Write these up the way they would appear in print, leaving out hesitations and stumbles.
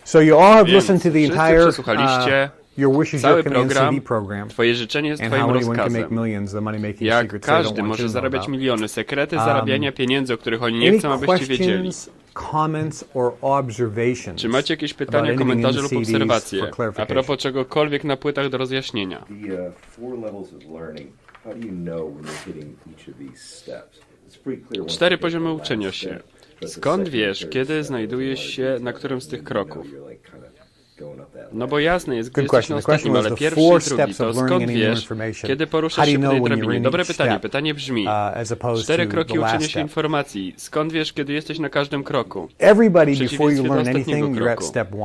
So you all have Więc listened to the wszyscy entire przesłuchaliście Your Wish is cały Your Command program, CD program, Twoje życzenie jest and Twoim how anyone can make rozkazem. millions, the money making Jak secrets they don't każdy want może you to know zarabiać about. miliony, sekrety zarabiania pieniędzy, o których oni nie Any chcą, abyście wiedzieli. questions, comments or observations Czy macie jakieś about pytania, anything in komentarze the lub CDs obserwacje for a clarification? propos czegokolwiek na płytach do rozjaśnienia? The 4 levels of learning. How do you know when you're hitting each of these steps? It's pretty clear. 4 poziomy uczenia się. Skąd wiesz, kiedy znajdujesz się na którym z tych kroków? No bo jasne jest, gdy Good jesteś na question. The question ostatnim, was ale the pierwszy 4 i drugi, steps to of learning skąd any new wiesz, information? kiedy How poruszasz do się you po know tej when you're drabinie? in Dobre each pytanie. step, Pytanie brzmi, as opposed 4 to kroki the last uczenia się step? informacji. Skąd wiesz, kiedy jesteś na każdym kroku? Everybody, W before you przeciwieństwie do learn ostatniego anything, you're at kroku. step 1.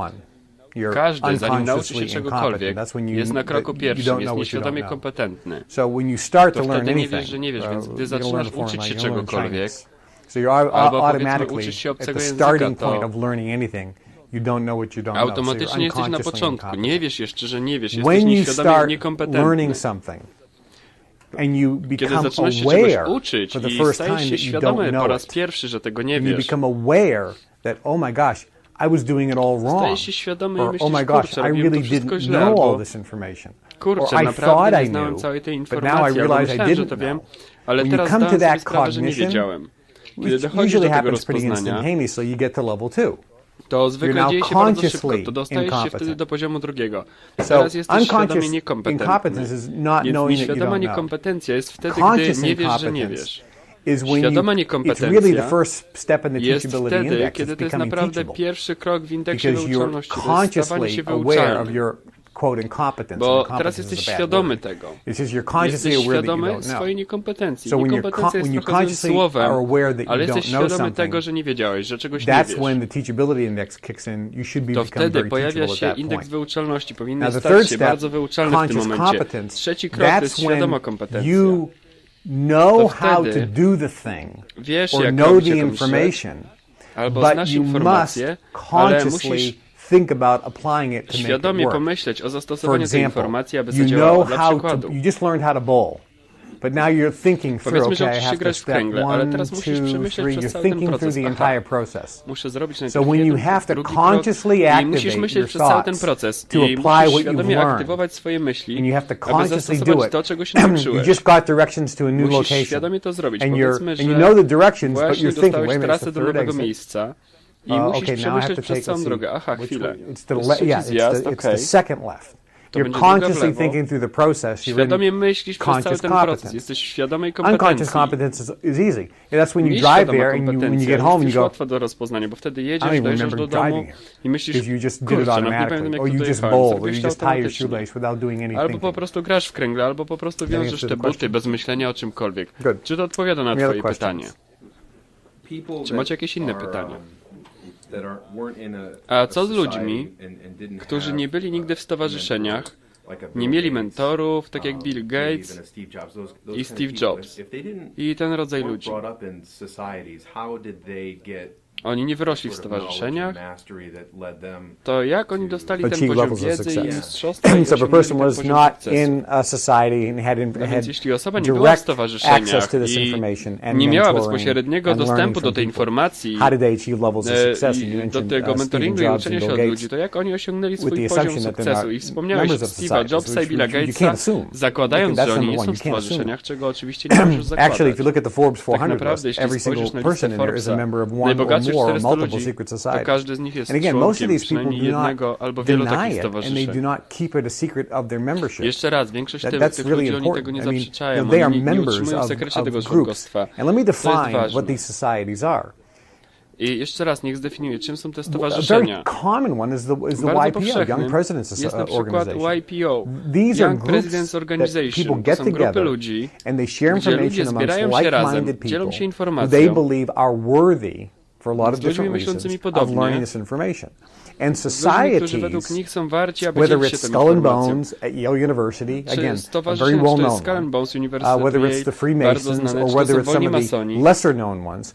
You're Każdy, zanim nauczy się unconsciously incompetent. czegokolwiek, That's when jest na kroku you pierwszym, don't jest know what you don't nieświadomie know. kompetentny. So when you start To to learn wtedy nie anything, wiesz, że nie wiesz, więc gdy you're gonna learn zaczynasz a foreign uczyć się language, you're gonna learn czegokolwiek, Chinese. So you're albo automatically powiedzmy uczysz się at obcego the języka, starting to point of learning anything. You don't know what you don't know. So automatycznie you're jesteś na unconsciously początku. Nie incompetent. wiesz jeszcze, że nie wiesz. Jesteś When you nieświadomie start niekompetentny. learning something and you Kiedy become zaczynasz się czegoś aware uczyć for the i first stajesz time się that you świadomy don't po know raz it, pierwszy, że tego nie and you wiesz, become aware that, oh my gosh, I was doing it all wrong. stajesz się świadomy i Or, myślisz, oh my gosh, kurczę, I robiłem really to wszystko didn't źle, know all albo this information. kurczę, Or I naprawdę thought nie I znałem knew, całej tej but now I informacji, albo realize I myślałem, że didn't to wiem, know. ale When you teraz come to zdałem sobie that sprawę, że nie cognition, wiedziałem. Kiedy dochodzisz usually do tego happens pretty rozpoznania, instantaneously, you get to level 2. to zwykle now dzieje się bardzo szybko, consciously to dostajesz się incompetent. wtedy do poziomu drugiego. So Teraz jesteś świadomie unconscious niekompetentny. incompetence is not Więc knowing that you nieświadoma don't know. niekompetencja jest wtedy, Conscious gdy nie wiesz, że nie incompetence wiesz. is when Świadoma it's niekompetencja really the first step in the jest teachability wtedy, index. kiedy It's to jest becoming naprawdę teachable. pierwszy krok w indeksie Because you're wyuczalności, to jest stawanie się consciously aware of wyuczalnym. your quote incompetence. Bo And teraz incompetence jesteś is a bad świadomy word. tego. It's just you're consciously Jesteś aware that you świadomy don't know. swojej niekompetencji. So when Niekompetencja you jest trochę złym consciously słowem, are aware that you ale don't jesteś know świadomy something, tego, że nie wiedziałeś, że czegoś nie that's wiesz. when the teachability index kicks in. You should be To become wtedy very pojawia teachable at się that indeks point. wyuczalności. Now Powinien the stać third się step, bardzo wyuczalny w tym conscious momencie. competence, Trzeci krok to that's jest świadoma when kompetencja. you know how to wtedy do the thing wiesz, or jak know robić the jakąś rzecz, information, albo but znasz you must informację, ale consciously musisz think about applying it to make it świadomie work. pomyśleć o For zastosowaniu tej example, informacji, aby you zadziałała. know Dla how to, przykładu, you just learned how to bowl, but now you're thinking through, powiedzmy, że okay, I uczysz się have to grać w step kręgle, ale 1, teraz 2, musisz przemyśleć 3, przez you're cały ten thinking through proces. the Aha, entire process. muszę zrobić So najpierw when you jeden, have to drugi krok consciously i musisz activate myśleć your przez cały ten thoughts proces to i apply musisz what you've świadomie learned, aktywować swoje myśli, and you have to aby consciously do zastosować it, to, czego się you nauczyłeś. just got directions to a new Musisz location, świadomie to zrobić. and Powiedzmy, you że know the directions, but właśnie you're thinking, dostałeś wait a minute, it's trasę the do third nowego exit. miejsca i musisz Okay, now I have przemyśleć to przez take, całą let's see, drogę. Aha, which chwilę. way? It's To the jest left, trzeci yeah, zjazd, it's the okej. second left. To You're będzie droga w consciously lewo. thinking through the process. You're Świadomie in myślisz przez cały conscious ten proces. competence. Jesteś świadomej Unconscious kompetencji. competence is easy. That's when you Mieć drive świadoma there and when you get home, you jest go, łatwo do rozpoznania, bo wtedy I jedziesz, don't even dojeżdżasz remember do domu driving i myślisz, because you just did kurczę, it nawet nie automatically, pamiętam, jak or to you just dojechałem. bowl, or Zrobiłeś you to just tie your automatycznie. shoelace without doing any Albo thinking. po prostu grasz w kręgle, albo po prostu wiążesz answer te the buty question? bez myślenia o czymkolwiek. Good. Czy to odpowiada na Any other twoje questions? pytanie? Czy macie jakieś inne pytania? that weren't in A co z ludźmi, którzy nie byli nigdy w stowarzyszeniach, nie mieli mentorów, tak jak Bill Gates i Steve Jobs i ten rodzaj ludzi? Oni nie wyrośli w stowarzyszeniach, to jak oni dostali ten Achieve poziom levels of wiedzy i success. mistrzostwa i So if a osiągnęli person ten was poziom not sukcesu? in a society and had No więc jeśli osoba nie była w direct access stowarzyszeniach to this i information and nie miała mentoring bezpośredniego and learning dostępu from do tej people, informacji how did they achieve levels of success? And you i do mentioned tego Steve mentoringu i Jobs uczenia and się Bill od Gates. ludzi, to jak oni osiągnęli with the swój poziom assumption that they're sukcesu? not I wspomniałeś members of Steve'a societies, Jobsa i which Billa you can't Gatesa, assume. zakładając, That's że oni number nie one, są you w can't assume. stowarzyszeniach, czego oczywiście nie możesz zakładać. Actually, if you look at the Forbes 400 Tak naprawdę, list, jeśli every single spojrzysz na listę person in there is a Forbesa, member of one or najbogatszych more or 400 multiple ludzi, secret to societies. każdy z nich jest And again, most of członkiem these people przynajmniej do not jednego albo wielu deny takich it, and they do stowarzyszeń. not keep it a secret of their membership. Jeszcze raz, większość That's tych really ludzi, oni tego important. nie I mean, zaprzeczają, they are oni nie members utrzymują w of sekrecie tego groups. członkostwa. And let me To jest define ważne. what these societies are. I jeszcze raz, niech zdefiniuję, czym są te A very stowarzyszenia. common one is the Bardzo YPO, Young powszechnym Presidents jest na przykład Organization. YPO, These are Young groups Presidents that Organization. people To get są grupy together ludzi, and they share gdzie ludzie information amongst zbierają się razem, like-minded dzielą się people who informacją they believe are worthy for a lot of z ludźmi different myślącymi reasons of podobnie, learning this information. And z ludźmi, którzy według societies, nich są warci, aby whether dzielić się it's tą Skull and informacją. Bones at Yale University, Czy again, a very stowarzyszenie, czy to well-known jest Skull and one, Bones University, whether it's the bardzo Freemasons znane, or czy to whether są it's some wolni of the masoni, lesser-known ones,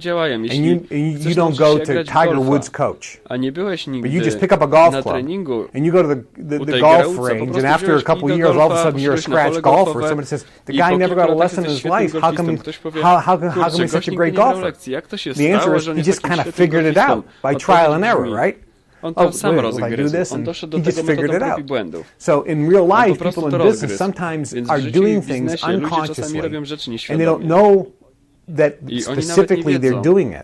działają. and Jeśli you chcesz don't nauczyć go się to grać w Tiger golfa, Woods' coach, a nie byłeś but you nigdy just pick up a golf na club treningu and you go to u the Tigera golf Woodsa, po range, prostu and after a wziąłeś couple kij do years, all of a golfa, sudden you're a poszedłeś na pole scratch golfer. golfowe Somebody says the i guy po never kilku got a latach lesson in jesteś his life. świetnym How come golfistą. Ktoś powie, how come kurczę, he's such gość a nigdy great nie brał golfer? lekcji. Jak to się The answer stało, is że on he jest just takim kind of świetnym figured it golfistą? out by Odpowiedź trial and error, brzmi, right? on to sam if I do rozgryzł. this, On and doszedł do he just tego figured metodą it prób i out. błędów. So in real On po life, prostu people to in business rozgryzł. sometimes Więc w are życiu i doing w things biznesie ludzie czasami unconsciously, robią rzeczy and they don't nieświadomie. know that I oni nawet nie specifically they're wiedzą. doing it.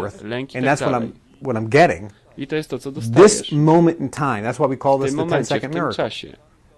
forth. lęk i And tak that's dalej. what I'm getting. I to jest to, co This dostajesz moment in time, that's why we call w this tym the momencie, w 10-second tym miracle. czasie.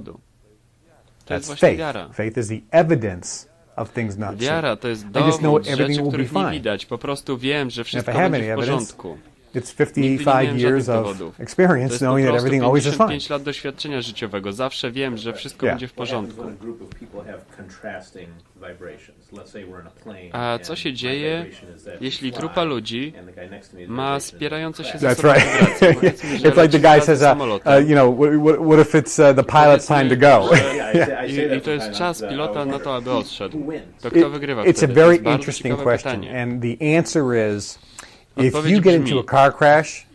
powodu. To jest That's właśnie faith. wiara. Faith is the evidence of things not seen. Wiara to jest I just know dowód everything rzeczy, will be których nie fine. widać. Po prostu wiem, że wszystko have będzie any w evidence, porządku. It's Nigdy nie 55 miałem żadnych years of powodów. To experience jest po knowing that prostu everything always is fine. 55 lat doświadczenia życiowego. Zawsze wiem, że wszystko Yeah. będzie w porządku. A co się dzieje, jeśli grupa ludzi ma spierające się ze That's sobą right. wibracje? Powiedzmy, że It's like the leci guy razem says, samolotem. you know, what if it's the pilot's time to go? I to jest czas pilota na to, aby odszedł. To kto wygrywa It's a wtedy? To very jest bardzo interesting ciekawe question, pytanie. and the answer is, if Odpowiedź you get brzmi, into a car crash,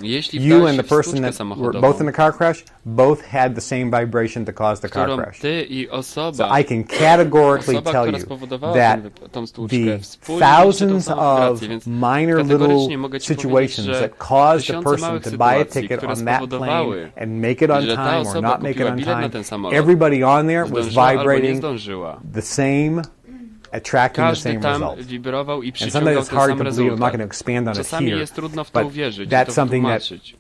jeśli you wdałeś and się the w person stłuczkę that were samochodową, both in the car crash, both had the same vibration to cause the car którą crash. ty i So osoba, I can categorically tell która you spowodowała that tą stłuczkę, the wspólnie mieliście tą thousands samą of wibrację, więc minor kategorycznie little mogę ci powiedzieć, situations że that caused the tysiące person małych to buy a sytuacji, ticket które on that spowodowały, plane and make it on że ta time or osoba not make it kupiła on bilet na time, ten samolot, everybody on there was zdążyła albo nie vibrating zdążyła. the same, attracting the Każdy same tam result. wibrował i And sometimes przyciągał it's ten hard sam to believe. I'm not rezultat. going to expand on it Czasami here, jest trudno w to but uwierzyć i that's to something that, wytłumaczyć.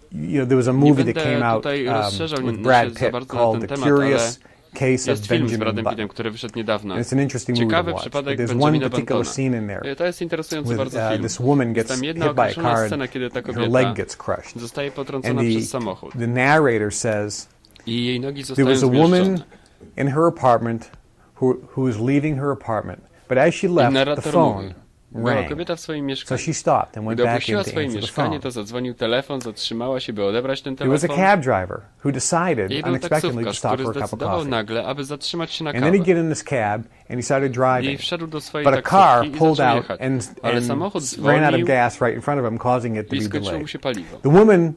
there was a Nie movie that będę came out tutaj rozszerzał with się Brad za Pitt bardzo na called ten The temat, Curious Case of jest film z Benjamin Bradem Pittem, Button. który wyszedł niedawno. And it's an interesting movie to Ciekawy watch. przypadek But there's one Benjamina particular Buttona. scene in there To jest interesujący with bardzo film. this woman Jest gets tam hit jedna by a określona car scena, and kiedy ta her leg kobieta gets crushed. zostaje And potrącona przez samochód. the narrator says I jej nogi there zostają was a woman zmieszczone. in her apartment who was leaving her apartment, but as she I left, the narrator phone mówi, była rang. kobieta w swoim So mieszkaniu. she stopped and went Gdy back in opuściła to swoje answer the mieszkanie, phone. to zadzwonił telefon, zatrzymała się, by odebrać ten There was a telefon. cab driver who decided I był unexpectedly to taksówkarz, stop który for a cup of zdecydował coffee. nagle, aby zatrzymać się na And then kawę. he'd get in this cab and he started I driving. wszedł do swojej But a car taksówki i pulled zaczął out jechać. and Ale samochód ran out of zwolnił gas right in front of him, causing it to i be skończyło mu delayed. się paliwo. The woman's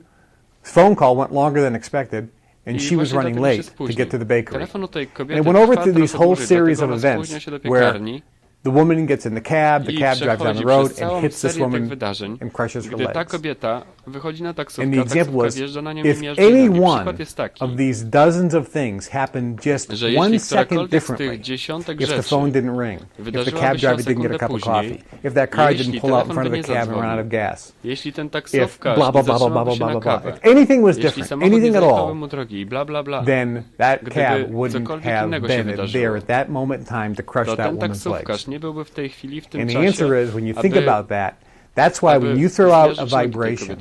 phone call went longer than expected, and I she was właśnie running dlatego się late to spóźnił. get to the bakery. Telefon od tej And kobiety it went over trwa through these trochę whole dłużej, series dlatego of ona events spóźnia się do where piekarni the woman gets in the cab i drives down przechodzi the road przez całą and hits this serię tych woman wydarzeń, and crushes her gdy ta legs. kobieta wychodzi na And the taksówkę, a example taksówka was, wjeżdża na nią i if miażdży nogi. any one Przykład jest taki, of these dozens of things happened just że 1 jeśli second którakolwiek z tych differently, dziesiątek if the rzeczy phone didn't ring, if the wydarzyłaby cab się o driver didn't get a sekundę cup of później, coffee, if that car jeśli didn't pull out in telefon front of by the nie cab and run out of zadzwonił, gas, jeśli ten if taksówkarz blah, nie blah, blah, blah, zatrzymałby blah, się blah, na blah, blah. kawę, If anything was jeśli different, samochód nie anything at zajechałby all, mu drogi i bla bla bla, then that Gdyby cab wouldn't cokolwiek have innego się been wydarzyło, there at that moment in time to crush to that ten woman's taksówkarz legs. nie byłby w tej chwili, w tym And the czasie, answer is, when you think aby about that, that's why when you throw out a vibration,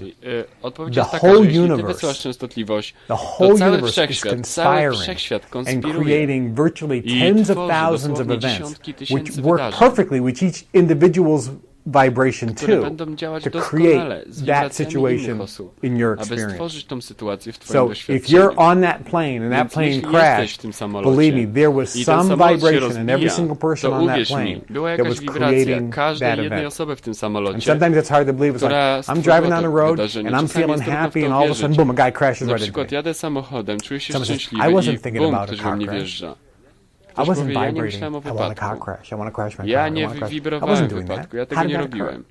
odpowiedź the jest taka, whole że jeśli ty universe, wysyłasz częstotliwość, the to whole cały universe is wszechświat conspiring and konspiruje creating virtually i tens of tworzy thousands of dosłownie events, dziesiątki which tysięcy work wydarzeń, perfectly with each individual's vibration które too, będą działać to doskonale create z that wibracjami situation innych osób, in your aby experience. stworzyć tą sytuację w twoim So if doświadczeniu. you're on that plane and that Więc plane jeśli jesteś w crashed, tym samolocie believe me, there was i ten some samolot się vibration in every rozbija, single person to on that uwierz plane mi, była that jakaś was wibracja creating każdej that jednej event. osoby w tym And samolocie, sometimes it's hard to believe. It's która like I'm stworzyła driving down to the road wydarzenie. and I'm Czasami feeling jest trudno w happy to and all of a uwierzyć. sudden, boom, a guy crashes Na right into przykład me. jadę samochodem, czuję się Someone says, szczęśliwy I wasn't i thinking bum, about a ktoś car we mnie crash. wjeżdża. I Ktoś wasn't powie, ja nie vibrating. myślałem o I want a car wypadku. crash. I want to crash my car. Ja I nie want to crash. I wibrowałem wasn't w doing that. wypadku, ja How tego did nie that occur? robiłem.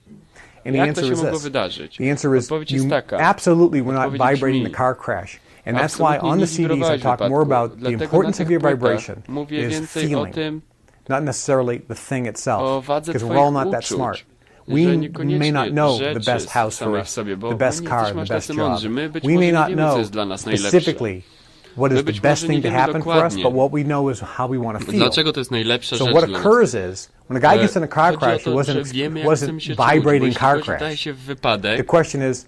And the Jak to answer się is mogło this. wydarzyć? The answer is Odpowiedź you jest taka. absolutely were not Odpowiedź vibrating the brzmi, car crash. And that's why absolutnie on nie the CDs I wibrowałeś w talk more wypadku. about the Dlatego importance na of tych your płytach vibration mówię is więcej o feeling, tym, not necessarily the thing o itself, wadze because we're all twoich not that uczuć. smart. Że We niekoniecznie may not know rzeczy the best house for samej w us, sobie, bo the best my nie car, jesteśmy the aż best tacy job. mądrzy. My być We może may nie not wiemy, co know jest dla nas najlepsze. specifically what is My być the best może nie thing to wiemy happen for us, dokładnie. but what we know is how we want to feel. Dlaczego to jest najlepsza So rzecz what dla nas? occurs is, when a guy gets in a car Chodzi o crash, it to, że wasn't wiemy, jak chcemy się czuć, bo vibrating jeśli car ktoś daje crash. się w The wypadek, question is,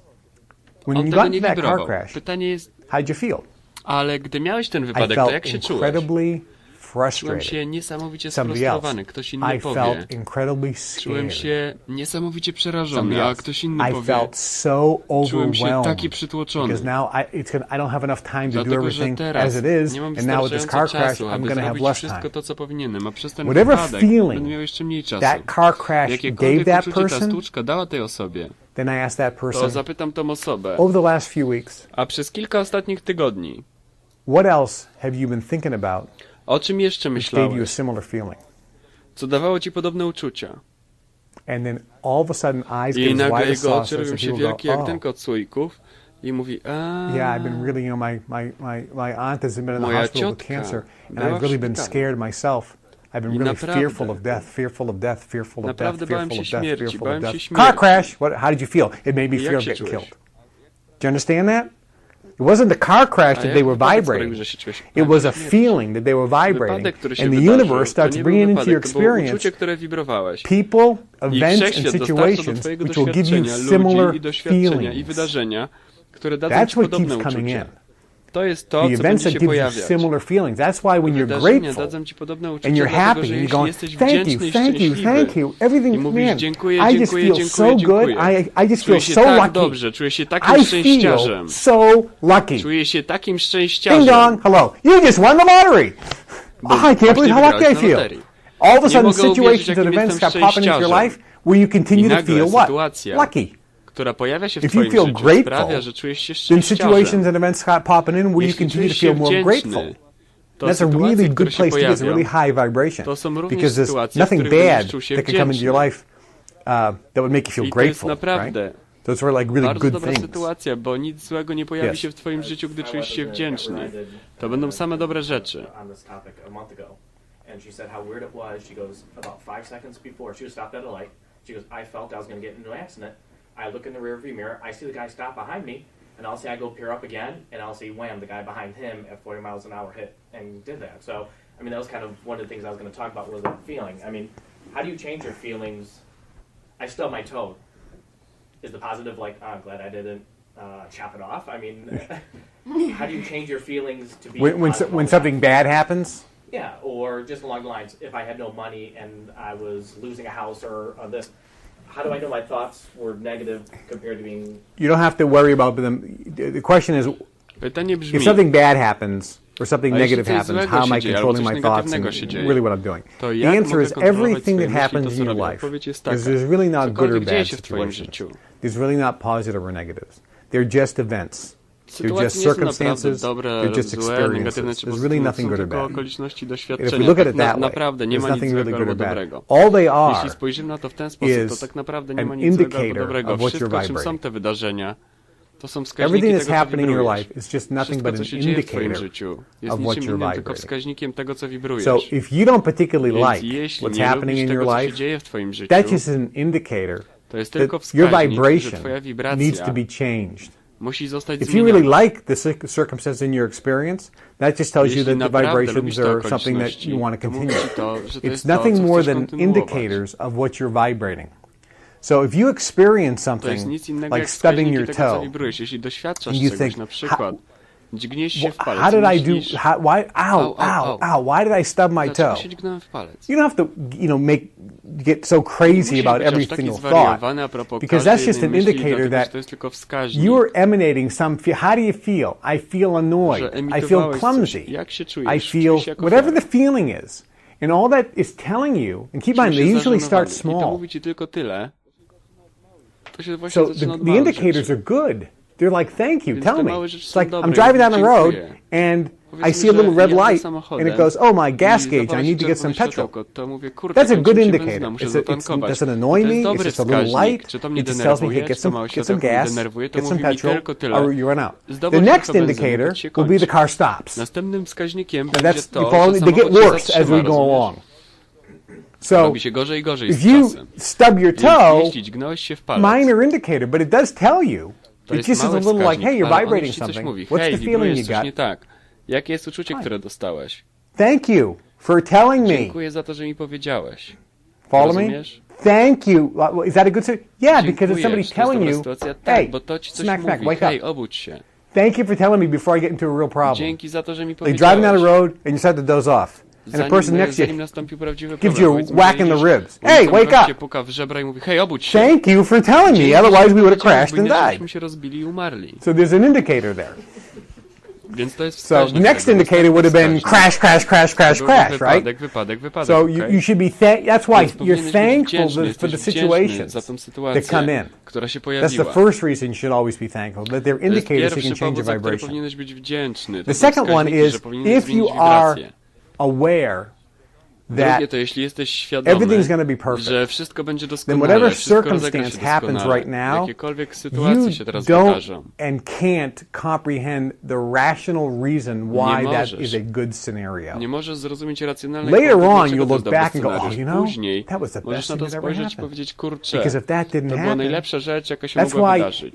when on you tego got nie into that car wibrował. crash, Pytanie jest, how'd you feel? ale gdy miałeś ten I wypadek, to felt jak się czułeś? incredibly Czułem frustrated. się niesamowicie Somebody else. sfrustrowany, ktoś inny I powie. felt incredibly Czułem scared. się niesamowicie Somebody przerażony, a else. ktoś inny I powie. felt so Czułem się taki overwhelmed przytłoczony. because now I don't have enough time to do Dlatego, że everything teraz as it is, nie mam and now with this car wystarczająco crash, czasu, I'm aby going to have zrobić less wszystko time. to, co powinienem, a przez ten Whatever wypadek feeling będę miał jeszcze mniej czasu. that car crash gave Jakiekolwiek that uczucie ta person, stłuczka dała tej osobie, then I asked that to person zapytam tą osobę, over the last few weeks, a przez kilka ostatnich tygodni, what else have you been thinking about o czym jeszcze which gave you a myślałeś, similar feeling? co dawało ci podobne uczucia? And then all of a sudden eyes I get as nagle wide as jego oczy saucers robią and się people go, wielkie jak oh, ten kot słoików i mówi, yeah, I've been really, my aunt has been in the Moja hospital with ciotka cancer, and była I've w really been szpitalu. scared myself. I've been I really naprawdę, fearful of death, fearful of death, fearful of death, naprawdę bałem fearful się of death, śmierci, fearful of bałem się death. śmierci. Car crash, how did you feel? It made me I fear jak of się getting czułeś? killed. Do you understand that? It wasn't the car crash A that jak they were wypadek sprawił, vibrating. że się czułeś It was a śmierć? feeling that they were vibrating. Wypadek, który się And the wydarzył, universe to starts nie był bringing into your wypadek, to było experience uczucie, które wibrowałeś. people, I events, and wszechświat dostarcza do situations twojego which will give you doświadczenia similar ludzi i doświadczenia i feelings. wydarzenia, które dadzą That's ci what podobne keeps coming uczucie. in. To jest to, The co events będzie that się give you pojawiać. similar feelings. That's why when you're Wydarzenia grateful dadzą ci podobne and uczucie, you're dlatego happy że and you're jeśli going, jesteś thank you, wdzięczny i thank you, szczęśliwy thank you. Everything, i mówisz man, dziękuję, I just dziękuję, feel dziękuję, so good. dziękuję. I just feel Czuję się so tak lucky. dobrze, czuję się takim I szczęściarzem. feel so lucky. Czuję się takim Ding szczęściarzem. dong, hello. You just won the lottery. Oh, I can't believe how lucky I feel. All of a Nie sudden, mogę uwierzyć, situations jakim and events jestem start popping into your szczęściarzem. life where you continue I to nagle feel what? sytuacja, Lucky. która pojawia się w If you twoim feel życiu, grateful, sprawia, że czujesz się Then situations szczęściarzem. and events start popping in where you Jeśli continue to czujesz się feel more grateful. wdzięczny, to That's a really sytuacje, good które się place to get. It's a really pojawią, high vibration. to są również Because there's sytuacje, w nothing których bad będziesz czuł się that can come into your wdzięczny. life that would make you feel I to jest grateful, right? naprawdę So it's really really bardzo good dobra things. sytuacja, bo nic złego nie pojawi Yes. się w twoim życiu, gdy czujesz się wdzięczny. To będą same dobre rzeczy. On this topic a month ago, and she said how weird it was. She goes, about 5 seconds before she was stopped at a light, she goes, I felt I was going to get into an accident. I look in the rearview mirror, I see the guy stop behind me, and I'll see I go peer up again, and I'll see wham, the guy behind him at 40 miles an hour hit and did that. So, I mean, that was kind of one of the things I was going to talk about was that feeling. I mean, how do you change your feelings? I stubbed my toe. Is the positive like, oh, I'm glad I didn't chop it off? I mean, how do you change your feelings to be positive? When something bad happens? Yeah, or just along the lines, if I had no money and I was losing a house or this, how do I know my thoughts were negative compared to being... You don't have to worry about them. The question is, Pytanie brzmi, if something bad happens or something A jeśli negative coś happens, złego how am I się dzieje, albo controlling coś my thoughts negatywnego and się dzieje, really what I'm doing? to The jak answer mogę is kontrolować everything swoje that myśli, happens to, in co your robię? life. Odpowiedź jest taka. There's really not good or Cokolwiek dzieje bad się w twoim situations. życiu. There's really not positive or negatives. They're just events. They're just Sytuacje nie są naprawdę circumstances. dobre, They're just złe, negatywne experiences. czy There's really pozytywne. nothing Są good or tylko bad. okoliczności, And if we doświadczenia. look at Tak it that way, naprawdę nie there's ma nic nothing really złego good albo or bad. dobrego. All they are Jeśli spojrzymy na to w ten sposób, to is tak naprawdę nie ma an nic złego albo indicator dobrego. of what you're Wszystko, czym są vibrating. te wydarzenia, to są wskaźniki Everything tego, that's co happening in your wibrujesz. life is just nothing Wszystko, but co an się dzieje w twoim indicator życiu, jest of what niczym you're innym, tylko vibrating. wskaźnikiem tego, co wibrujesz. So if you don't particularly Więc like jeśli what's nie happening lubisz in tego, your co się life, dzieje w twoim życiu, that's just an indicator to jest that tylko your wskaźnik, że vibration twoja needs wibracja to be changed. musi zostać If you really zmieniona. like the circumstance in your experience, that just tells you Jeśli that the naprawdę lubisz vibrations te are something that okoliczności, you want to to mówi continue. ci to, że to It's jest to, nothing co more chcesz than kontynuować. indicators of what you're vibrating. So if you experience To jest something nic innego like jak stubbing wskaźniki your tego, co toe, wibrujesz. Jeśli doświadczasz and you czegoś, think, na przykład dźgniesz się w palec how did i I do? myślisz, Why did I stub my dlaczego toe? się dźgnąłem w palec? You don't have to, get so crazy Musisz about być every aż taki single thought, zwariowany a propos because każdej that's just jednej an myśli, indicator dlatego, że that to jest tylko wskaźnik, you are emanating some. How do you feel? I feel annoyed. że I feel emitowałeś clumsy. coś. Jak się I czujesz? feel Czujesz się jako whatever the chory. feeling is, and all that is telling you. And keep in mind, Czujesz they się usually start zażenowany. I to small. mówi ci tylko tyle. To się właśnie So zaczyna od the małych indicators rzeczy. are good. They're like, thank you, Więc tell te me. małe rzeczy It's są like dobre. I'm driving down the road Dziękuję. and I Powiedzmy, see a little że red jadę light, samochodem and it goes, oh, my gas i gauge, I zapala need się to get some czerwone petrol. światełko, to mówię, kurde, That's a good kończy mi się indicator. benzyna, muszę It zatankować. doesn't annoy To me. jest It's dobry just a little wskaźnik. light. Czy to mnie It just tells me, hey, denerwuje, czy to małe get some światełko mnie gas, denerwuje, to get some mówi mi petrol, tylko tyle. or you run out. Zdobądź The next trochę benzyny, indicator bo ci się will be the kończy. car stops. Następnym wskaźnikiem And będzie that's, you to, follow że me? They get samochód się worse as zatrzyma, we go rozumiesz? along. So Robi się gorzej i gorzej z if you czasem. stub your Więc toe, jeśli dźgnąłeś się w palec, minor indicator, but it does tell you. to It jest just is a mały little like, wskaźnik, hey, you're ale on vibrating już ci coś something. mówi. What's Hej, the feeling wibrujesz you coś got? nie tak. Jakie jest uczucie, które dostałeś? Thank you for telling me. Dziękuję za to, że mi powiedziałeś. Follow me? Rozumiesz? Thank you. Is that a good situation? Yeah, because it's somebody Dziękuję, to jest telling dobra you, sytuacja. hey, Tak, bo to ci coś smack, mówi. smack, wake Hej, up. obudź się. Thank you for telling me before I get into a real problem. Dzięki za to, że mi Like driving down the powiedziałeś. road and you start to doze off. And the person next to Zanim you nastąpił prawdziwy gives problem, you a powiedzmy, whack że in the idziesz, ribs. Hey, ulicą, wake gość cię up. puka w żebra i mówi, hej, obudź się. Thank you for telling Dzięki, me, otherwise we would have powiedziałeś, crashed bo and inaczej died. byśmy się rozbili i umarli. So there's an indicator there. Więc to jest So wskaźnik the next tego, indicator would have been wskaźnik. crash, crash, crash, crash, To crash, byłby right? wypadek, So okej? you should be that's why Więc you're powinieneś być thankful wdzięczny, for the jesteś wdzięczny situations za tą that sytuację, come in. która się That's pojawiła. the first reason you should always be thankful, that they're To jest indicators you pierwszy can change powód, your za który vibration. powinieneś być wdzięczny. To The są second one wskaźniki, is że powinieneś if you zmienić are wibrację. aware Drugie that to jeśli jesteś świadomy, everything's gonna be perfect, że wszystko będzie then doskonale, whatever wszystko rozegra się circumstance happens doskonale, right now, jakiekolwiek sytuacje się teraz you wydarzą, don't and can't comprehend the rational reason why that możesz. is a good scenario. nie możesz zrozumieć racjonalnej Later powodu, on, dlaczego you'll to look jest dobry back and go, scenariusz. oh, you know, Później that was the możesz best na thing to that ever spojrzeć i happened. powiedzieć, kurczę, Because if that didn't to była happen, najlepsza rzecz, jaka się that's mogła why, wydarzyć.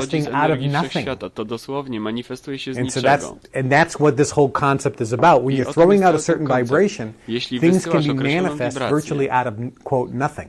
manifesting out of energii nothing. wszechświata. To dosłownie manifestuje się z And so niczego. that's what this whole concept is about. When I you're o tym throwing jest out a cały certain koncept. vibration, Jeśli things can wysyłasz be określoną manifest wibrację, virtually out of, quote, nothing.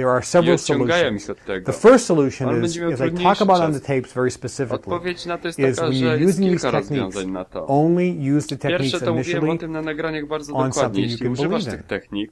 there are I several odciągają ich solutions. od tego. The first solution On is, będzie miał as I talk trudniejszy about on czas. the tapes very specifically, Odpowiedź na to jest is taka, when że you're jest using these kilka techniques, rozwiązań na to. only use the Pierwsze techniques to mówiłem o initially tym na nagraniach bardzo on dokładnie. something you Jeśli can używasz believe tych in. technik,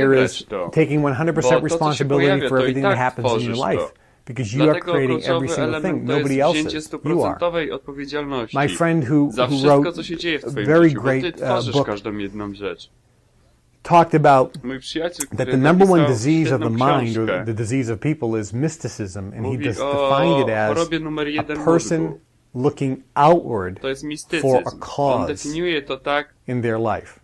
here is wybrać to. taking 100% Bo to, co się responsibility pojawia, for to i everything that tak happens in your tworzysz life. to. Because you are Dlatego creating every kluczowy single element thing. to jest Nobody else wzięcie is. You are. 100% odpowiedzialności My friend who za who wszystko, wrote co się dzieje w a twoim very życiu, bo ty great tworzysz book każdą jedną rzecz. talked about Mój przyjaciel, that który the number one napisał disease of the świetną mind, or książkę, the disease of people, is mysticism, and he mówi just o defined it as chorobie numer a 1 person mózgu. looking outward To jest for mistycyzm. a On cause definiuje to tak in their life.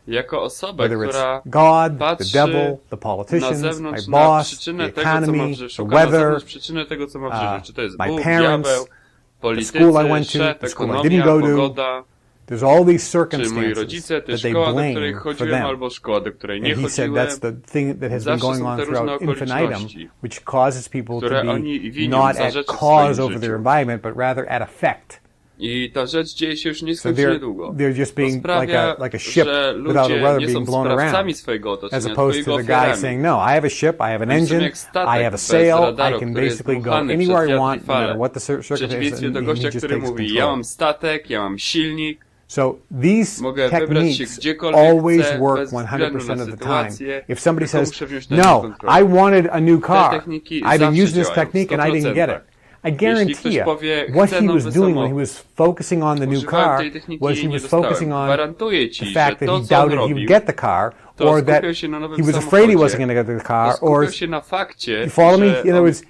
jako osobę, Whether it's która God, the patrzy devil, the na politicians, my zewnątrz na boss, przyczynę the tego, co ma w economy, życiu. the Szuka na weather, zewnątrz przyczynę tego, co ma w życiu. Czy to jest my Bóg, parents, diabeł, the politycy, school I went to, szef, the school I ekonomia, didn't go to. pogoda, There's all these czy moi circumstances rodzice, that te they szkoła, do której blame for chodziłem, them. albo szkoła, do której nie And he said chodziłem, that's the thing that has been zawsze going są on te różne throughout infinitum, okoliczności, which causes people które to oni be winią not za at rzeczy w cause swoim over their życiu. environment, but rather at effect. I ta rzecz dzieje się już So nieskończenie długo. they're just To being sprawia, like a ship że without a ludzie rudder nie są being blown sprawcami around, swojego as otoczenia, opposed to twojego the guy ofiarami. saying, no, I have a ship, I have an Oni są engine, jak statek I have a bez sail, radaru, I can który jest basically go dmuchany anywhere przez I wiatr i want, no matter fale. what the W circumstances, przeciwieństwie do and he gościa, just który takes mówi, control. ja mam statek, ja mam silnik, So these mogę wybrać się techniques gdziekolwiek always chcę, work bez względu 100% na of the time. sytuację, If somebody tylko says, muszę wziąć na nie no, kontrolę. I wanted a new car, techniki I've been zawsze using this działają, technique and I didn't get it. I guarantee ktoś you, powie, what chcę he was nowy doing when he samochód, was focusing on the new używałem car tej techniki was i he nie was dostałem. focusing on Gwarantuję the ci, że fact that to, he co on doubted he would robił, get the car, to or that skupiał się na nowym he was afraid he wasn't samochodzie, going to get the to car, or skupiał się na fakcie, you follow me? że In other on words,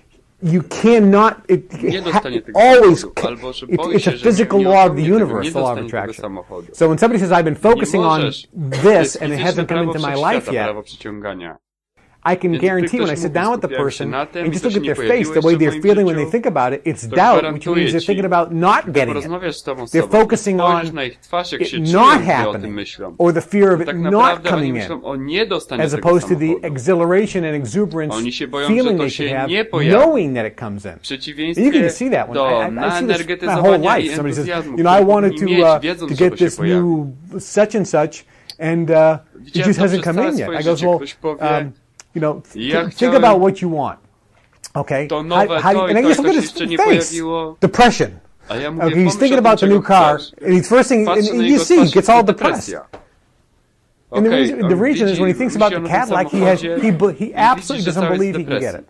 you cannot. nie dostanie tego Always. samochodu, albo że It's boi a się, że physical nie law of the osiągnie tego, universe, nie the law of dostanie tego attraction. samochodu. So when somebody says, "I've been focusing on możesz. To this jest and it fizyczne hasn't come prawo into my wszechświata, life yet," prawo przyciągania. I can Więc guarantee gdy when I ktoś sit mówi, down with the skupiałem się person na tym and i just to look się at nie their face, the pojawiło way jeszcze w they're moim feeling when they życiu, think about it, it's to doubt, which gwarantuję means they're ci, thinking about not Gdy getting it. porozmawiasz z tą They're osobą, focusing on spojrzysz na ich twarz, jak się it czują, not gdy o tym happening, myślą. or the fear of it Tak not naprawdę oni coming myślą in, o niedostaniu as tego opposed to the samochodu. exhilaration and exuberance Oni się boją, feeling że to they się should have, nie pojawi. knowing that it comes in. W And you przeciwieństwie can see that when do I see this my whole naenergetyzowania i life. Somebody says, entuzjazmu, you know, I który wanted powinni mieć, to wiedząc, get żeby się this pojawił. new such and such, and it Widziałem just to hasn't przez come całe in yet. swoje I goes, życie. well, Ktoś powie, you know, ja think chciałem about what you want. Okay. to nowe, to i and I to just look at się his jeszcze nie face. pojawiło. Depression. A ja mówię, Okay, he's pomyśl thinking o tym, about the czego new car, chcesz. and he's first thing, and Patrzę na you jego see, he twarz, gets to all depresja. depressed. And the reason is when he thinks about the Cadillac, he absolutely doesn't believe he can get it.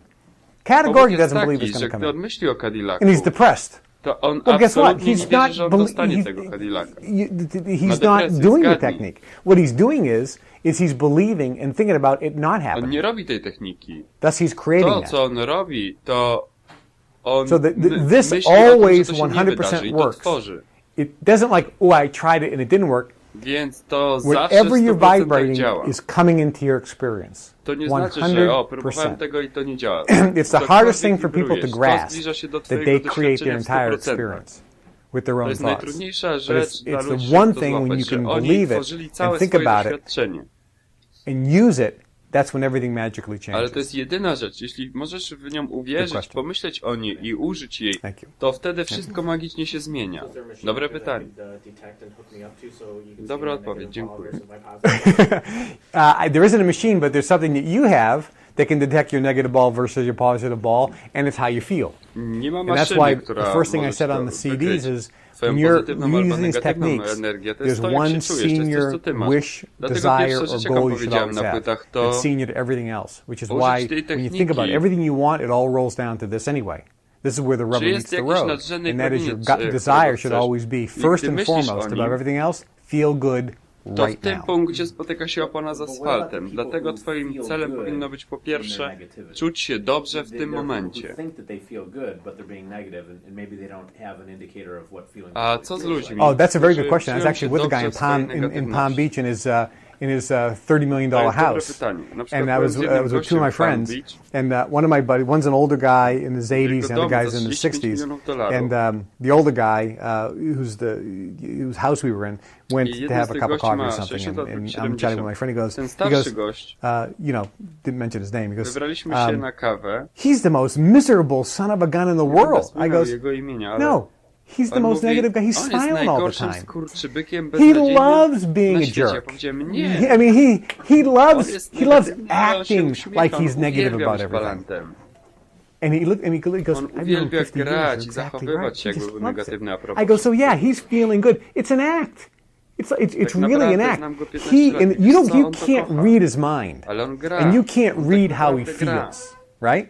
Categorically doesn't believe it's going to come gdy on in, myśli o Cadillacu, and he's depressed. to on Well, guess what? absolutnie nie He's wierzy, not. że on dostanie tego Cadillaca. He's not depresję, doing the zgadnij. technique. What he's doing is he's believing and thinking about it not On happening. nie robi tej techniki. Thus, he's creating To, that. co on robi, to on So this myśli o tym, always że to się nie 100% wydarzy i to works. tworzy. It doesn't like, oh, I tried it and it didn't work. Więc to zawsze Whatever you're 100% vibrating działa. is coming into your experience. To nie znaczy, że 100%. próbowałem tego i to nie działa. It's the hardest thing for people to Próbujesz, to grasp, zbliża się do that twojego they create doświadczenia their w entire 100%. experience with their To own jest thoughts. najtrudniejsza But rzecz dla it's ludzi, the one to thing when złapać, you że can oni believe tworzyli it całe and think swoje about it doświadczenie. and use it, that's when everything magically Ale changes. to jest jedyna rzecz. Jeśli możesz w nią uwierzyć, question. pomyśleć o niej i użyć jej, Thank you. to wtedy wszystko magicznie się zmienia. Dobre pytanie. Dobra odpowiedź, dziękuję. There isn't a machine, but there's something that you have that can detect your negative ball versus your positive ball, and it's how you feel. Nie ma And that's maszyny, why która the first thing I może said on to the wykryć. CDs is Twoją when you're pozytywną albo using these negatywną techniques, energię, to jest there's to, jak one się czujesz, to jest senior to, co ty masz. wish, Dlatego desire, pierwsze or rzeczy, goal jaką you should powiedziałem always na have. płytach, to That's senior to everything else, which is użyć why tej when you think about techniki. everything you want, it all rolls down to this anyway. This is where the rubber Czy meets jest the jakiś road. nadrzędny And that is your pragnienie, gut którego desire should chcesz. always be I first gdy and myślisz foremost o above nim, everything else, feel good to w right tym now. punkcie spotyka się opona z asfaltem. Dlatego twoim celem powinno być po pierwsze czuć się dobrze w tym momencie. A co z ludźmi? Oh, that's a very good którzy question. I was czują actually się with a guy dobrze in w swojej Palm negatywności? Beach in his $30 million To jest dobre house. pytanie. Na przykład And I byłem was z jednym with two gościem of my w Palm friends, Beach. and one of my buddies, one's an older guy in his 80s, and the other guy's in the 35 60s. milionów dolarów. And the older guy, whose house we were in, went I to jeden have z a tych cup of gości coffee or ma something. 60 And lub I'm chatting with my friend. He Ten goes, starszy gość, didn't mention his name. He goes, wybraliśmy się na kawę. he's the most miserable son of a gun in the Nie world. będę I goes, jego imienia, ale no, he's the on most mówi, negative guy. He's on jest smiling all the najgorszym time. skurczybykiem He beznadziejnym loves being na a świecie. Ja jerk. powiedziałem, nie. I mean, he loves jest he loves negatywny, on się acting uśmiecha, like on he's negative uwielbia about być everything. balantem. And he goes, On I've known uwielbia 50 years, grać you're i exactly zachowywać right. się, He jakby just był loves negatywny a it. propos. I go, so yeah, he's feeling good. It's an act. It's Tak really an naprawdę act. znam go 15 lat i And wiesz you co, you on to can't kocha. read his mind, Ale on gra. and you can't On read tak how he naprawdę gra. feels, right?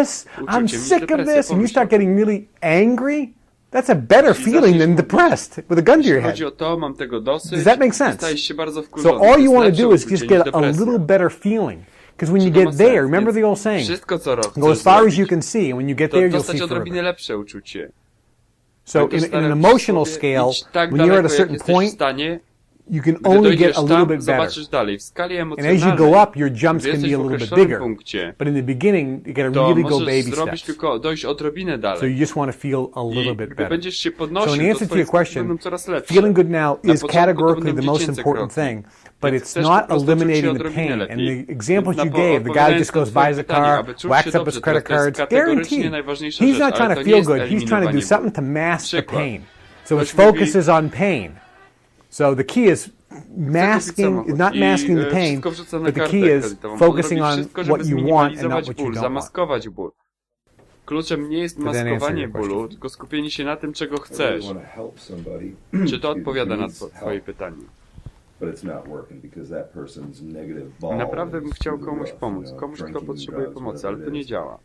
this, I'm sick of this, and you start getting really angry, that's a better feeling than depressed with a gun to your head. Chodzi o to, mam tego dosyć. Does that make sense? Stajesz się bardzo wkurzony. So all you want to do is just get a little better feeling. Because when you get there, remember the old saying, wszystko, co go as far as you can see, and when you get there, you'll dostać see odrobinę further. lepsze uczucie. So in an emotional scale, when you're at a certain point, you can only get a little bit better. And as you go up, your jumps can be a little bit bigger. But in the beginning, you got to really go baby steps. So you just want to feel a little bit better. So in answer to your question, feeling good now is categorically the most important thing. But it's not eliminating the pain. And the examples you gave, the guy just goes, buys a car, whacks up his credit cards, guaranteed. He's not trying to feel good. He's trying to do something to mask the pain. So his focus is on pain. So the key is masking, not masking the pain, but the key is focusing on what you want and not what you don't want. Kluczem nie jest maskowanie bólu, tylko skupienie się na tym, czego chcesz. Czy to odpowiada na twoje pytanie? Naprawdę bym chciał komuś pomóc. Komuś, kto potrzebuje pomocy, ale to nie działa.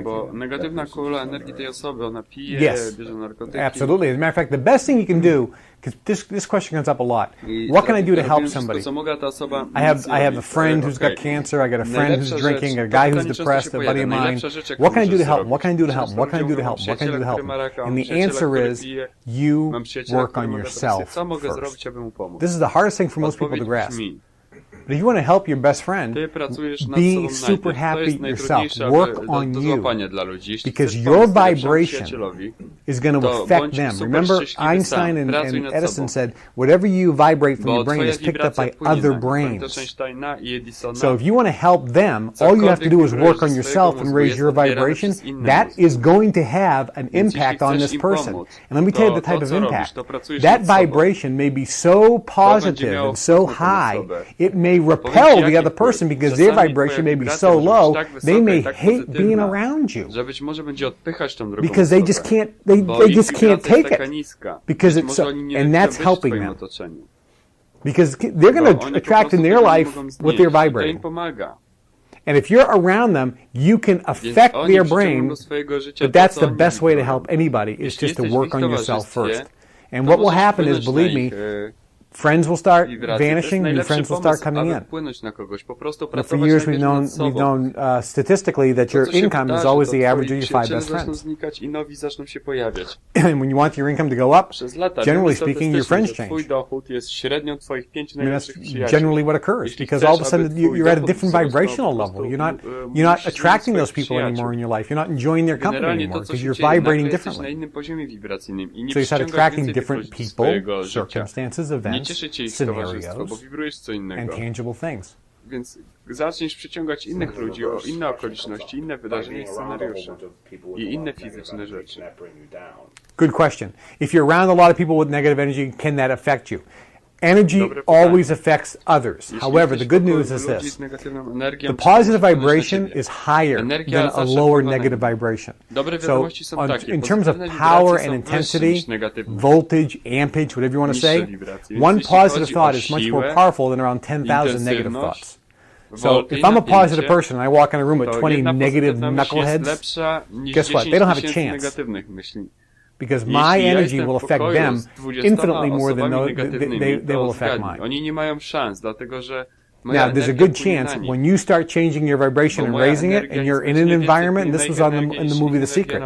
Bo negatywna kula energii tej osoby, ona pije, bierze narkotyki. Absolutely. As a matter of fact, the best thing you can do, because this question comes up a lot. What can I do to help somebody? I have a friend who's got cancer. I got a friend who's drinking. A guy who's depressed. A buddy of mine. What can I do to help? What can I do to help? What can I do to help? What can I do to help? And the answer is you work on yourself first. This is the hardest thing for most people to grasp. But if you want to help your best friend, be super happy yourself. Work on you. Because your vibration is going to affect them. Remember, Einstein and Edison said, whatever you vibrate from your brain is picked up by other brains. So if you want to help them, all you have to do is work on yourself and raise your vibration. That is going to have an impact on this person. And let me tell you the type of impact. That vibration may be so positive and so high, it may repel the other person because their vibration may be so low, they may hate being around you. Because they just can't, they just can't take it. Because it's so, and that's helping them. Because they're going to attract in their life what they're vibrating. And if you're around them, you can affect their brain, but that's the best way to help anybody, is just to work on yourself first. And what will happen is, believe me, friends will start vanishing, new friends will start coming in. But for years we've known statistically that your income is always the average of your 5 best friends. And when you want your income to go up, generally speaking, your friends change. I mean, that's generally what occurs, because all of a sudden you're at a different vibrational level. You're not attracting those people anymore in your life. You're not enjoying their company anymore because you're vibrating differently. So you start attracting different people, circumstances, events, scenarios, and tangible things. Więc zaczniesz przyciągać innych ludzi, o inne okoliczności, inne wydarzenia i scenariusze i inne fizyczne rzeczy. Good question. If you're around a lot of people with negative energy, can that affect you? Energy always affects others. However, the good news is this. The positive vibration is higher than a lower negative vibration. So in terms of power and intensity, voltage, ampage, whatever you want to say, one positive thought is much more powerful than around 10,000 negative thoughts. So if I'm a positive person and I walk in a room with 20 negative knuckleheads, guess what? They don't have a chance. Because my energy will affect them infinitely more than they will affect mine. Now, there's a good chance when you start changing your vibration and raising it, and you're in an environment, and this was in the movie The Secret.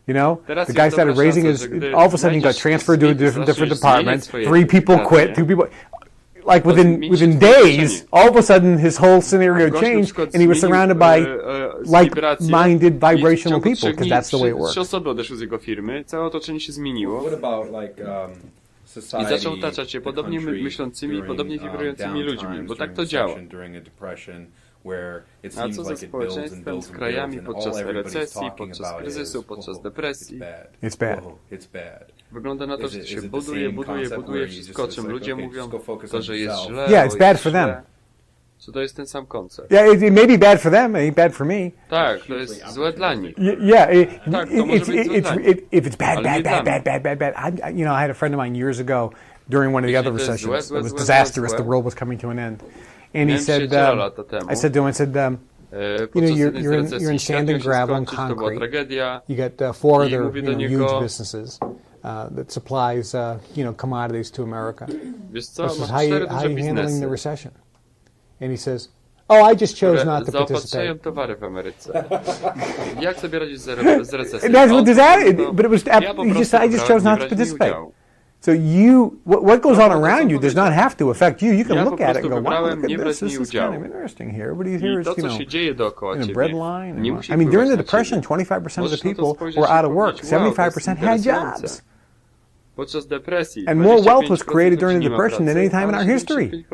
You know, the guy started raising his, all of a sudden he got transferred to a different department, 3 people quit, 2 people... Like within days, all of a sudden his whole scenario changed, and he was surrounded by like-minded vibrational people, because that's the way it works. What about like I zaczął otaczać się podobnie myślącymi, podobnie wibrującymi ludźmi, bo tak to działa. A co ze społeczeństwem, z krajami podczas recesji, podczas kryzysu, podczas depresji? It's bad. Wygląda na to, że się buduje wszystko, o czym ludzie mówią, to, że jest źle, yeah, it's bad for them. So to jest ten sam koncept. Yeah, it may be bad for them, it ain't bad for me. Tak, to jest złe dla nich. Yeah, tak, to może być złe dla nich. If it's bad, I had a friend of mine years ago during one of the other recessions. It was disastrous. The world was coming to an end. And he said, I said to him, you know, you're in sand and gravel and concrete. You got 4 other huge businesses that supplies commodities to America. This is how you handling the recession. And he says, oh, I just chose not to zaopatrzają participate. towary w Ameryce. Jak sobie radzić z recesją? And that's what does that, but it was, I just chose not to participate. So what goes on around you does not have to affect you. You can look at it and go, wow, look at this. This is kind of interesting here. Everybody here is, in a bread line. I mean, during the Depression, 25% of the people were out of work. 75% had jobs. And more wealth was created during the Depression than any time in our history.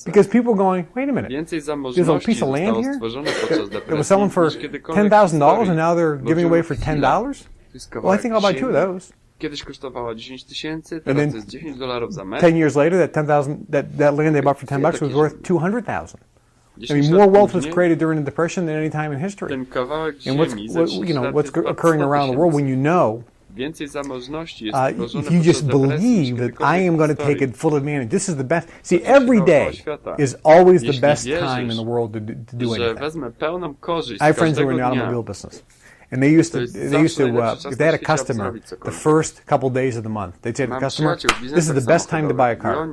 Because people were going, wait a minute, there's a piece of land here that was selling for $10,000 and now they're giving away for $10? Well, I think I'll buy 2 of those. Kiedyś kosztowała 10,000, teraz to jest $10 za metr. 10 years later, that land they bought for $10 was worth $200,000. I mean, more wealth was created during the Depression than any time in history. And what's occurring around the world when you know, if you just believe that I am going to take full advantage, this is the best. See, every day is always the best time in the world to do anything. I have friends who are in the automobile business. And they used to, if they had a customer, the first couple days of the month, they'd say to the customer, this is the best time to buy a car.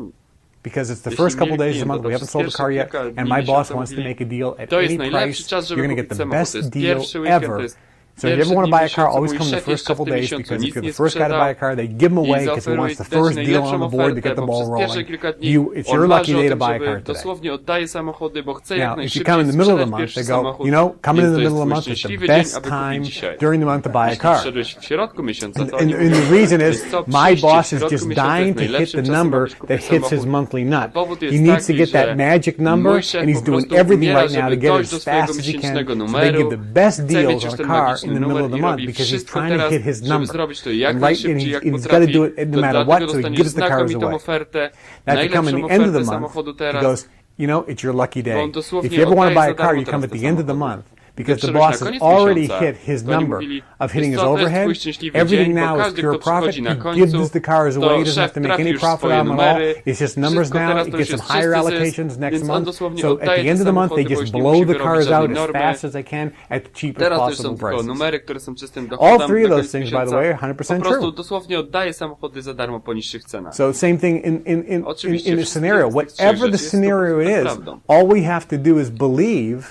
Because it's the first couple days of the month, we haven't sold a car yet, and my boss wants to make a deal at any price. You're going to get the best deal ever. So if you ever want to buy a car, always come the first couple days, because if you're the first guy to buy a car, they give them away because he wants the first deal on the board to get the ball rolling. It's your lucky day to buy a car today. Now, if you come in the middle of the month, they go, coming in the middle of the month is the best time during the month to buy a car. And the reason is, my boss is just dying to hit the number that hits his monthly nut. He needs to get that magic number, and he's doing everything right now to get it as fast as he can, so they give the best deals on a car in the middle of the month because he's trying to hit his number. And he's got to do it no matter what, so he gives the cars away. Now, if you come in the end of the month, he goes, it's your lucky day. If you ever want to buy a car, you come at the end of the month. Because the boss has already hit his number of hitting his overhead. Everything now is pure profit. He gives the cars away. He doesn't have to make any profit on them at all. It's just numbers now. It gets some higher allocations next month. So at the end of the month, they just blow the cars out as fast as they can at the cheapest possible prices. All 3 of those things, by the way, are 100% true. So same thing in a scenario. Whatever the scenario is, all we have to do is believe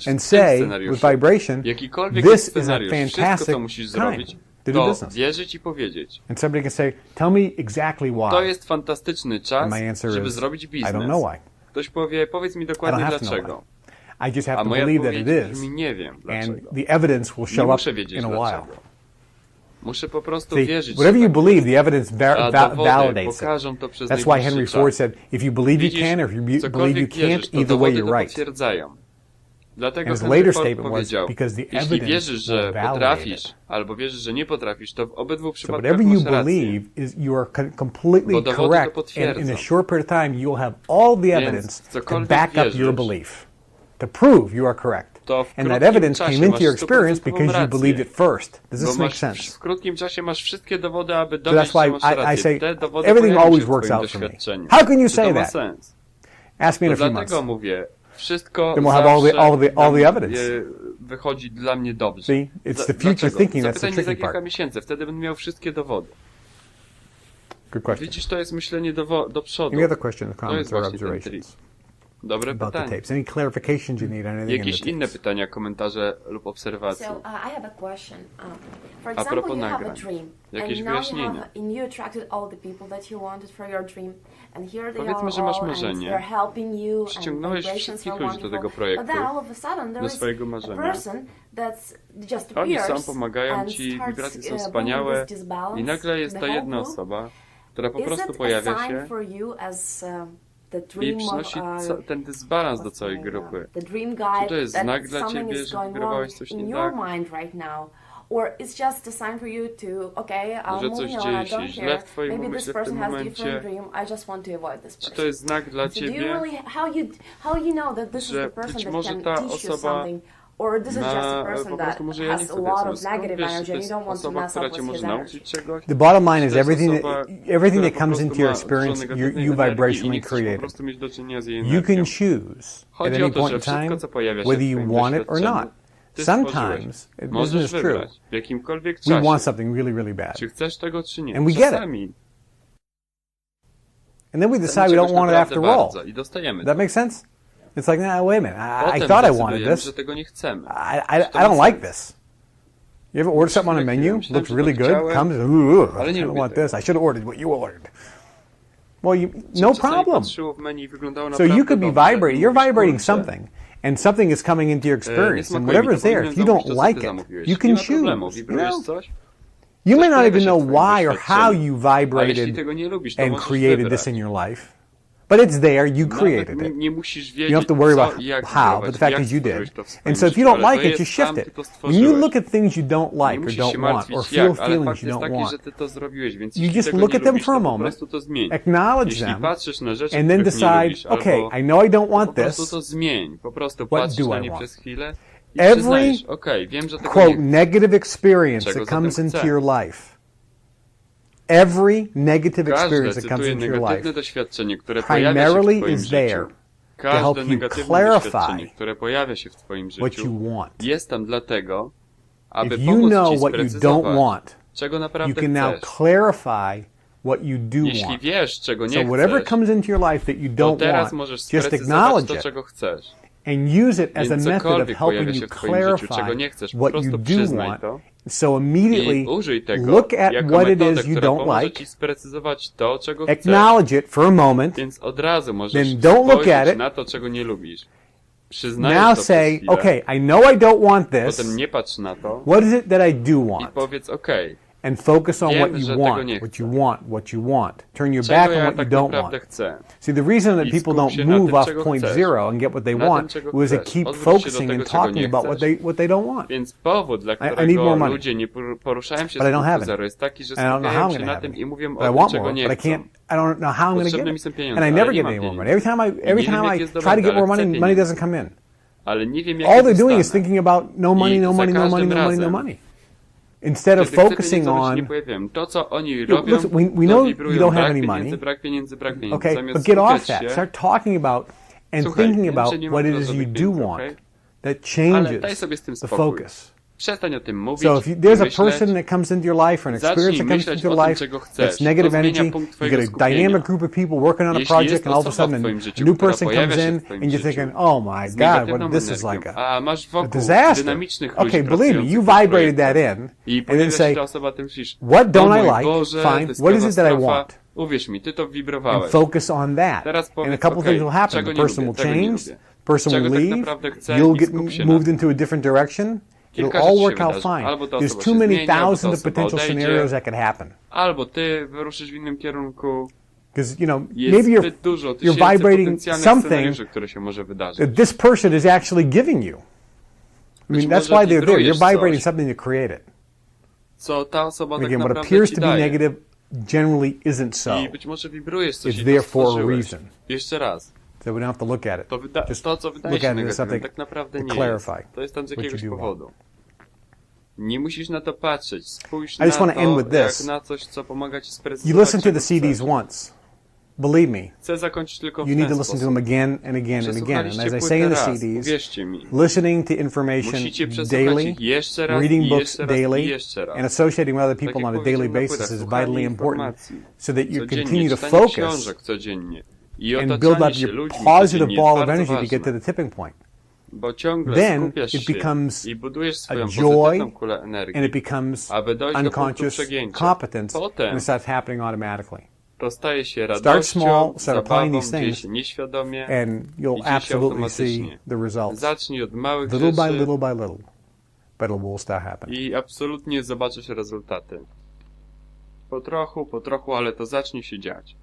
and say, with vibration, this is a fantastic time to do business. And somebody can say, tell me exactly why. To jest fantastyczny czas, my answer żeby is, zrobić biznes. I don't know why. Ktoś powie, powiedz mi dokładnie dlaczego. I just have to believe that it is, nie wiem and the evidence will show up in a while. Muszę po prostu wierzyć. Whatever you believe, the evidence validates it. That's why Henry Ford said, if you believe you can, or if you believe you can't, either way you're right. Dlatego his later statement was, because the jeśli evidence wierzysz, że will validate potrafisz, it. albo wierzysz, że nie potrafisz, to w obydwu So przypadkach whatever you masz rację. believe, you are completely correct, and in a short period of time, you'll have all the evidence to back up your belief, to prove you are correct. And that evidence came into your experience because you believed it first. Does this make sense? W krótkim czasie masz wszystkie dowody, aby So that's dowieść, że masz why I rację. say Te dowody everything pojawią się always w works twoim out for me. doświadczeniu. How can you Czy say to ma that? sens? Ask me in a few months. Dlatego mówię, wszystko Then we'll have all the evidence. wychodzi dla mnie dobrze. See, it's the future thinking that's the Zapytaj mnie za tricky kilka part. miesięcy, wtedy będę miał wszystkie dowody. Good question. Widzisz, to jest myślenie do przodu. Any other questions, To jest comments, or właśnie ten observations trik. Dobre about the pytanie. tapes? Any clarifications you need on anything in Jakieś the inne tapes? pytania, komentarze lub obserwacje? So I have a question. For A example, propos you have a nagrań. dream, Jakieś and now wyjaśnienia. you attracted all the people that you wanted for your dream, and here they Powiedzmy, are że masz all, marzenie. and they're helping you, and Przyciągnąłeś vibrations wszystkich are ludzi do tego wonderful. projektu, But then all of a sudden there do is swojego a marzenia. person that's just Oni appears są, pomagają and ci, starts, wibracje są bringing wspaniałe this disbalance i nagle to jest the ta whole jedna group. osoba, która po Is prostu it pojawia a sign się for you as the i dream przynosi ten dysbalans do całej grupy. The dream Czy guide to jest that znak dla something ciebie, is że going wygrywałeś wrong coś in nie your tak? mind right now? Or it's just a sign for you to, okay, I'm Że coś moving on, dzieje I się don't źle care. w twoim Maybe this umyśle w tym person has different momencie. dream, I just want to avoid this Czy person. to jest znak dla So do you ciebie, really, how you know that this is że the person być that może can ta teach you osoba something? Or this is just a person po that prostu może ja nie has a chcę lot wiedzieć, of skąd negative wiesz, czy energy to and you jest don't want to osoba, mess która up cię with może his nauczyć energy. czegoś? The bottom line is To jest everything osoba, everything that która comes po into prostu your ma experience, dużo negatywnej you energii i vibrationally nie chcesz po create it. prostu mieć do czynienia z jej You can energią. choose at Chodzi o any to, point że in time wszystko, co pojawia się whether w you twoim want it or doświadczeniu, not. ty Sometimes, stworzyłeś. this Możesz is true, wybrać w jakimkolwiek we want czasie, something really, really bad. czy chcesz tego, czy nie. And we get it. Czasami And then we decide chcemy we don't czegoś want it naprawdę after all. bardzo i dostajemy That to. make sense? It's like, nah, wait a minute. I Potem thought I wanted decydujemy, this. że tego nie chcemy. I don't like this. You ever order something on a menu? Myślałem, Looks że really to good. chciałem, Comes, ale I nie don't lubię want tego. this. I should have ordered what you ordered. Well, no Czasami problem. patrzyło w menu i wyglądało So naprawdę you could be dobrze. vibrating. I You're mówisz, vibrating kurczę, something, and something is coming into your nie experience, and smakuje mi whatever to, is there, if you powinienem don't zamówić to, co like ty it, zamówiłeś. you can Nie ma problemu. choose. You Wibrujesz know? coś? You may not pojawia even się know w twoim why or how you doświadczeniu. Ale jeśli vibrated tego nie lubisz, to and możesz created wybrać. this in your life, but it's there. You created Nawet it. nie musisz You wiedzieć, don't have to worry co about i jak how, wybierać, but the fact jak is you stworzyłeś did. to w swoim And so if you życiu, don't ale like to it, you jest shift sam, it. ty to When you stworzyłeś. look at things you don't Nie like or musisz się don't want, martwić, or feel jak, ale feelings fakt you jest don't taki, want, że ty to zrobiłeś, więc you jeśli just tego look nie at them lubisz, for a to po moment, prostu to zmień. acknowledge Jeśli them, patrzysz na rzeczy, and then których nie decide, lubisz, okay, albo I know I don't po want prostu this. to zmień. Po prostu What patrzysz do na I nie want? przez chwilę i Every, przyznajesz, okej, wiem, że tego quote, nie chcę. negative experience Czego that comes zatem into chcę? your life. Every negative Każde, experience that comes cytuję, into your negatywne life doświadczenie, które pojawia się w primarily twoim is there życiu. to help Każde you negatywne clarify doświadczenie, które pojawia się w twoim what życiu, you want. jest tam dlatego, aby If you pomóc know ci what you don't sprecyzować, want, czego you naprawdę can now chcesz. clarify what you do Jeśli want. wiesz, czego So nie whatever chcesz, comes into your life that you to don't teraz want, możesz just sprecyzować acknowledge to, it czego chcesz. and use it as a Więc method of cokolwiek pojawia helping się you w twoim życiu, czego clarify nie chcesz, po what you prostu do przyznaj want. to So immediately i użyj tego look at jako what it metodę, is you która don't pomoże like, ci sprecyzować to, czego chcesz. acknowledge it for a moment, Więc od razu możesz Then don't look at spojrzeć it. na to, czego nie lubisz. Przyznajesz now to say, przez chwilę, okay, I know I don't want this. potem nie patrz na to What is it that I do i want? powiedz, okej, And focus on Wiem, what że you tego want, nie what chcę. you want, what you want. Turn your czego back on ja what you tak don't naprawdę want. chcę. See, the reason that I people skup się don't na move tym, off czego point chcesz. zero and get what they Na tym, want czego was they chcesz. keep Odwróć się do focusing tego, and czego talking nie about what chcesz. they don't want. Więc powód, dla I need którego more money. ludzie nie poruszają się But I z don't have punktu it. zero, jest taki, że And I don't know how skupiają I'm się going to na have tym it. i mówią But I o tym, want czego more, nie but I chcą. can't. I don't know how I'm going to Potrzebne get mi it. są pieniądze, And I ale never nie get mam any more money. pieniędzy. Every Nie wiem, time jak I je try to zdobędę, get more ale chcę money, money pieniędzy. doesn't come in. Ale nie wiem, jak All je they're doing is dostanę. thinking about no money, I no za money, no money, każdym no money, no razem, money. Instead of Kiedy chcę focusing pieniędzy, one się nie on, pojawiają. To, co oni Look, robią, listen, we to know wibrują, you don't have brak any pieniędzy, money. brak pieniędzy, brak pieniędzy. okay, Zamiast but get off skupiać that. się, Start talking about and Słuchaj, thinking wiem, że about nie what mam it is żadnych you do pieniędzy, want okej? that Ale daj changes sobie z tym the spokój. focus. Przestań o tym mówić So if i there's a myśleć. person that comes into your life or an experience Zacznij that comes myśleć into o your tym, life czego chcesz. that's negative To zmienia energy, punkt you twojego get a skupienia. dynamic group of people working on a Jeśli project jest and all of a osoba w sudden twoim a życiu, new która person pojawia comes się w in twoim and you're życiu thinking, oh my z God, negatywną what this is energią, like a a masz wokół disaster. dynamicznych ludzi Okay, believe me, you pracujących w vibrated that projekcie. in I and pojawia then się say, ta osoba, ty myślisz, what don't o I mój like? Boże, Fine. to jest What is it that I katastrofa. want? Uwierz mi, ty to And wibrowałeś. focus on that. Teraz And a powiedz, couple okej, things will happen. czego The nie person lubię, will tego nie change, lubię. person Czego will tak leave, naprawdę chcę you'll i get skup się na moved tym. into a different direction. It'll Kilka all rzeczy się work out wydarzy. fine. Albo ta There's osoba too się many zmieni, albo ta thousands of osoba potential odejdzie. scenarios that could happen. Albo ty wyruszysz w innym kierunku. Because, you know, Jest maybe zbyt dużo you're tysięcy vibrating potencjalnych something scenariuszy, które się może wydarzyć. that this person is actually giving you. I mean, Być that's może why they're there. wibrujesz You're vibrating coś, something to create it. co ta osoba tak Again, what naprawdę appears ci to be daje. negative generally isn't so. I być może wibrujesz coś It's i there to for a stworzyłeś. reason. Jeszcze raz. So we don't have to look at it. To, co wydaje look się at it as negatywne, something tak naprawdę to nie jest. clarify To jest tam z what you jakiegoś do want. powodu. Nie musisz na to patrzeć. Spójrz I just na wanna end with to, jak this. na coś, co pomaga ci You sprecyzować, listen to czego the CDs chcesz. once. Believe me, Chcę zakończyć tylko w you need ten to listen to sposób. them again and again and again. And Przesłuchaliście as I say in the płytę raz, CDs, uwierzcie mi. listening to information Musicie przesłuchać daily, ich jeszcze raz, reading i books jeszcze raz, i daily, jeszcze raz. and associating with other Tak people jak on a powiedziałem daily na basis płytach, is słuchanie vitally important, informacji so that you codziennie, continue to czytanie focus książek codziennie i and build otaczanie up się your ludźmi positive codziennie jest ball of bardzo energy to get to ważne. the tipping point. Bo ciągle Then skupiasz it się becomes i budujesz swoją a joy, pozytywną kulę energii, and it becomes aby dojść do punktu unconscious przegięcia. competence, Potem and it starts happening automatically. to staje się Start radością, small, start applying zabawą, these dzieje things, się nieświadomie and you'll i dzieje się absolutely see automatycznie. the results. Zacznij od małych Little by rzeczy little by little, but it will start happening. i absolutnie zobaczysz rezultaty. Po trochu, ale to zacznie się dziać.